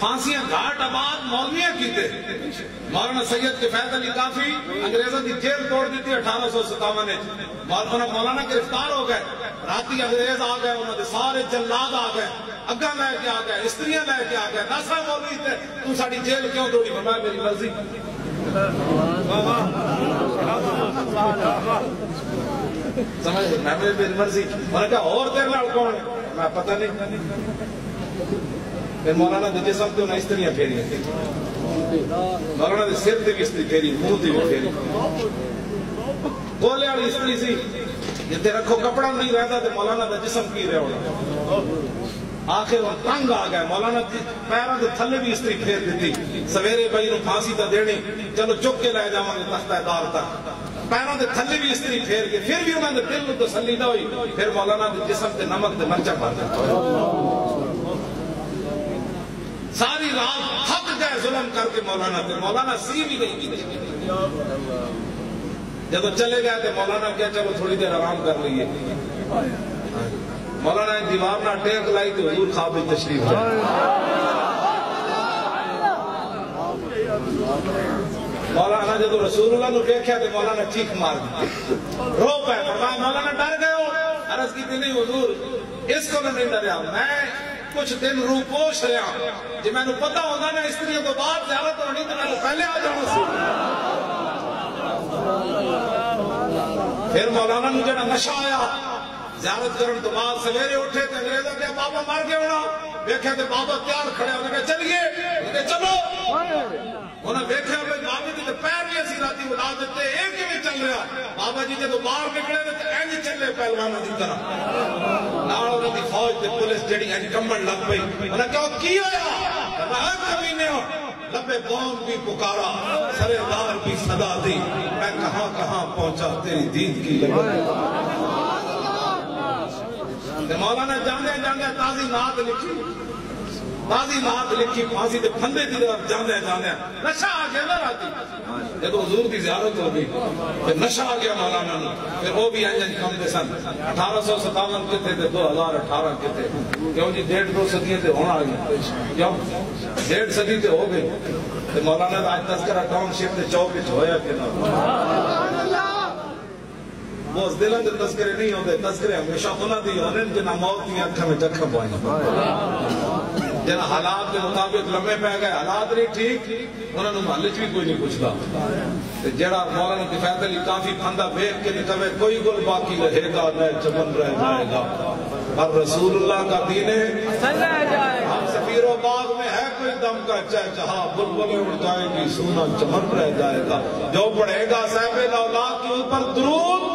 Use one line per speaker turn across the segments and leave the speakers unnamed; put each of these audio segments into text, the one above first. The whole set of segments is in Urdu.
پھانسیاں گھاٹ آباد مولویاں کیتے مولانا سید کفایت علی کافی انگریزوں کی جیل توڑ دیتی 1857 مولانا گرفتار ہو گئے راتی انگریز آ گئے انہوں نے سارے جلاد آ گئے اگاں لے کے آ گئے استریاں لے کے آ گئے ناسا مولوی تھے تو ساری جیل کیوں توڑی فرمایا میری مرضی سمجھ میں میری مرضی میں نے کہا اور تیرے لڑ کون ہے میں پتہ نہیں پھر مولانا دے جسم تے انہیں استریاں پھیری مولانا دے سر تے بھی استری پھیری منہ تے بھی پھیری گولے والی استری سی جتے رکھو کپڑا نہیں رہتا تے مولانا دا جسم کی رہے ہونا آخر وہ تنگ آ گئے مولانا پیروں دے تھلے بھی استری پھیر دیتی سویرے بھائی نو پھانسی تا دینی چلو چک کے لے جاواں گے تختہ دار تک پیروں دے تھلے بھی استری پھیر کے پھر بھی انہوں نے دل نو تسلی نہ ہوئی پھر مولانا دے جسم تے نمک تے مرچا پا دیتا ساری رات تھک گئے ظلم کر کے مولانا سی بھی نہیں کی جب چلے گئے تو مولانا کیا چلو تھوڑی دیر آرام کر لیے مولانا ایک دیوار نہ ٹیک لائی تو حضور خواب میں تشریف جائے مولانا جب رسول اللہ نے دیکھا تو مولانا چیخ مار دی رو پہ فرمایا مولانا ڈر گئے ہو عرض کی تھی نہیں حضور اس کو نہیں ڈریا میں کچھ دن روح پوش رہا جی میں نے پتا ہوگا نا استریوں تو بعد زیارت ہونی تو میں نے پہلے آ جانا سی پھر مولانا نے جڑا نشہ آیا زیارت کرن تو بعد سویرے اٹھے تو انگریزوں کیا بابا مار کے ہونا دیکھے تو بابا تیار کھڑے انہوں نے کہا چلیے انہوں نے چلو انہوں نے دیکھا بھائی بابا جی تو پیر بھی ایسی راتی اڑا دیتے ایک ہی میں چل رہا بابا جی جب باہر نکلے تو اینج چلے پہلوانا دی طرح نال انہوں دی فوج تے پولیس جڑی اینج کمبن لگ پئی انہوں نے کہا کی ہویا میں کمینے ہو لبے بوم بھی پکارا سرے دار بھی صدا دی میں کہاں کہاں پہنچا تیری دین کی لگن مولانا جاندے جاندے تازی نعت لکھی پھانسی تے پھندے دی طرف جاندے جاندے نشہ آ گیا نا راتی جب حضور کی زیارت ہو گئی پھر نشہ آ گیا مولانا نے پھر وہ بھی انجن کم دے سن 1857 کے تھے 2018 کے تھے کیوں جی 1.5-2 صدیاں تے ہونا آ گئی کیوں 1.5 صدی تے ہو گئی پھر مولانا دا آج تذکرہ ٹاؤن شپ تے چوک وچ ہویا کہ نہ وہ اس دلوں کے تذکرے نہیں ہوتے تذکرے ہمیشہ انہوں دی ہونے جنہ موت کی اکھا میں جکھا پوائیں جنہ حالات کے مطابق لمحے پہ گئے حالات نہیں ٹھیک انہوں نے محلچ بھی کوئی نہیں پوچھتا جڑا مولانا کفایت علی کافی پھندہ بیک کے نکوے کوئی گل باقی رہے گا نہ چمن رہ جائے گا اور رسول اللہ کا دین ہم سفیر و باغ میں ہے کوئی دم کا چہچہا بلبلیں اڑ جائیں گی سونا چمن رہ جائے گا جو پڑھے گا صاحب لولا کے اوپر درود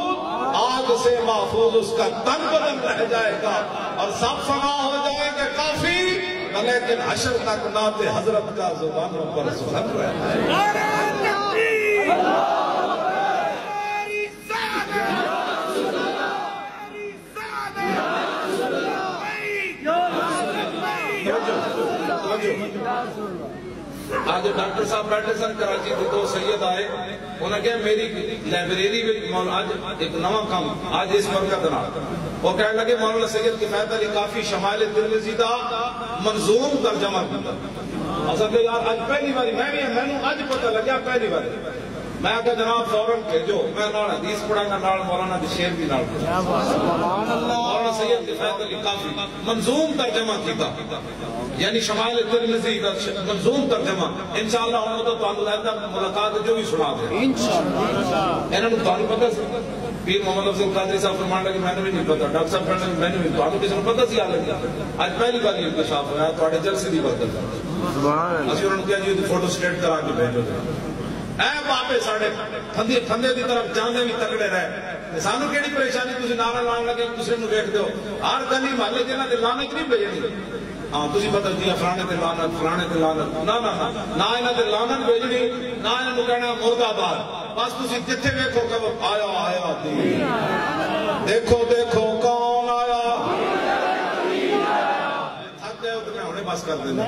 آگ سے محفوظ اس کا تن بدن رہ جائے گا اور سب فنا ہو جائیں گے کافی لیکن حشر تک نعت حضرت کا زبانوں پر سخن رہ جائے گا آج ڈاکٹر صاحب بیٹھے سن کراچی کے 2 سید آئے انہوں نے کہا میری لائبریری میں آج ایک نواں کام آج اس مرکز دنا وہ کہنے لگے مولانا سید کفایت علی کافی شمائل ترمذی دا منظوم ترجمہ کیتا اصل میں یار آج پہلی باری میں نے آج پتہ لگا پہلی باری میں کہا جناب فوراً بھیجو میں نال حدیث پڑھاں گا نال مولانا دی شعر بھی نال مولانا سید کفایت علی کافی منظوم ترجمہ کیتا یعنی شمائل ترمذی دا منظوم ترجمہ انشاءاللہ ہم تو تعلق ہے ملاقات جو بھی سنا دے انشاءاللہ انہوں نے تعلق پتہ سی پیر محمد افضل قادری صاحب فرمان لگے میں نے بھی نہیں پتا ڈاکٹر صاحب فرمان لگے میں نے بھی تعلق کسی نے پتہ سی آلے آج پہلی بار یہ انکشاف ہوا ہے تو آٹھے جلسے دی برکت ہے اسی انہوں نے کہا جی فوٹو سٹیٹ کرا کے بھیجو اے باپے ساڑھے پھندے دی طرف جاندے بھی تکڑے رہے سانو کیڑی پریشانی تسی نعرہ لان لگے دوسرے نو دیکھ دیو ہر گلی محلے جنہ دے لعنت نہیں بھیجنی ہاں تسی پتہ دیا فلانے تے لعنت نہ انہاں تے لعنت بھیجنی نہ انہاں کہنا مرد آباد بس تسی جتھے ویکھو کہ آیا دین دیکھو کون آیا تھک گئے تو میں ہونے بس کر دینا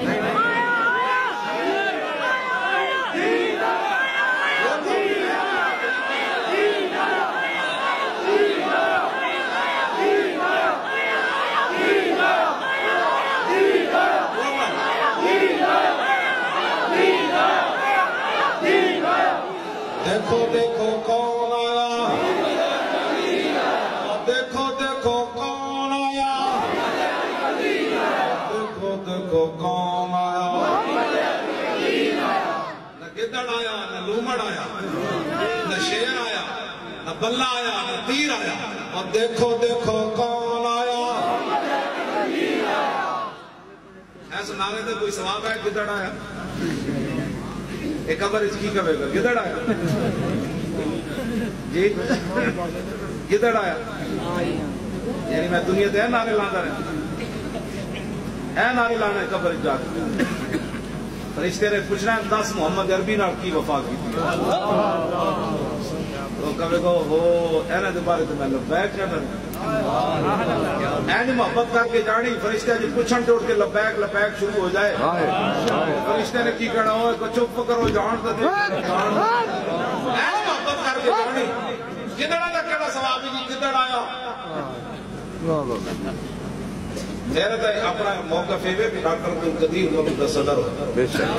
دیکھو دیکھو کون آیا دیکھو دیکھو کون آیا دیکھو دیکھو کون آیا نہ گدڑ آیا نہ لومڑ آیا نہ شیر آیا نہ بلہ آیا نہ تیر آیا اور دیکھو دیکھو کون آیا ایسا نعرے تھے کوئی سواب ہے گدڑ آیا ایک خبر اس کی کبھے گا گدڑ آیا جی گدڑ آیا یعنی میں دنیا تے نعرے لانا رہے نعرے لانا ہے قبر جا کے فرشتے نے پوچھنا ہے 10 محمد عربی نال کی وفا کی تھی تو کبھی کو وہ اینا دوبارے تو میں لبیک کرنا اینی محبت کر کے جانی فرشتے جی پوچھن ٹوٹ کے لبیک لبیک شروع ہو جائے فرشتے نے کی کرنا ہو کو چپ کرو جان تو دے اینی محبت کر کے جانی کدڑا دا کیڑا ثواب ہی کدڑ آیا میرے تو اپنا موقف ہے کہ ڈاکٹر عبدالقدیر ملک کا صدر ہو بے شک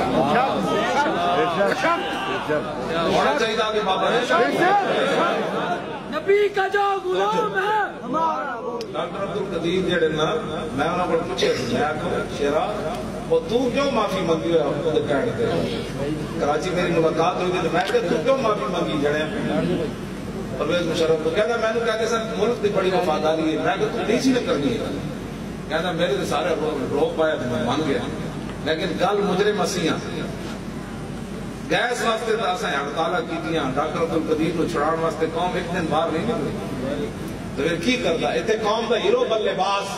ہونا چاہیے آگے بابا
نبی کا جو غلام ہے
ڈاکٹر عبدالقدیر جڑے نا میں انہوں کو پوچھے میں کہوں شیرا وہ تو کیوں معافی منگی ہوئے آپ کو کہنے دے کراچی میری ملاقات ہوئی تھی میں کہتے تو کیوں معافی منگی جڑے پرویز مشرف کو کہتا میں نے کہتے سر ملک دی بڑی وفاداری ہے میں کہتا تو نہیں سی نہ کرنی ہے کہتا میرے تو سارے روک پایا تو میں مان گیا لیکن گل مجرم مسیحاں گیس واسطے تو اساں ہڑتالاں کیتیاں ڈاکٹر عبدالقدیر کو چھڑاؤن واسطے قوم ایک دن باہر نہیں نکلی تو پھر کی کرتا اتنے قوم دا ہیرو بلے باز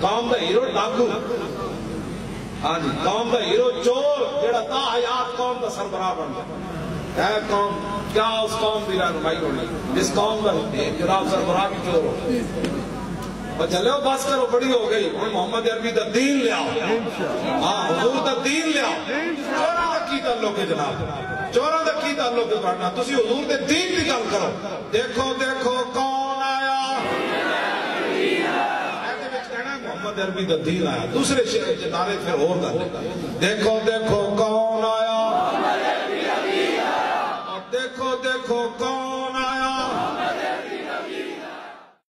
قوم دا ہیرو ڈاکو ہاں جی قوم دا ہیرو چور جڑا تا حیات قوم دا سربراہ بن گیا اے قوم کیا اس قوم دی رہنمائی ہونی جس قوم دا جناب سربراہ بھی چور ہو اور چلے ہو بس کرو بڑی ہو گئی محمد عربی دا دین لے آؤ ہاں حضور دا دین لے آؤ چوراں دا کی تعلق ہے جناب چوراں دا کی تعلق ہے پڑھنا تسی حضور دے دین دی گل کرو دیکھو دیکھو کون آیا محمد عربی دا دین آیا دوسرے نعرے پھر اور گل دیکھو دیکھو کون آیا اور دیکھو دیکھو کون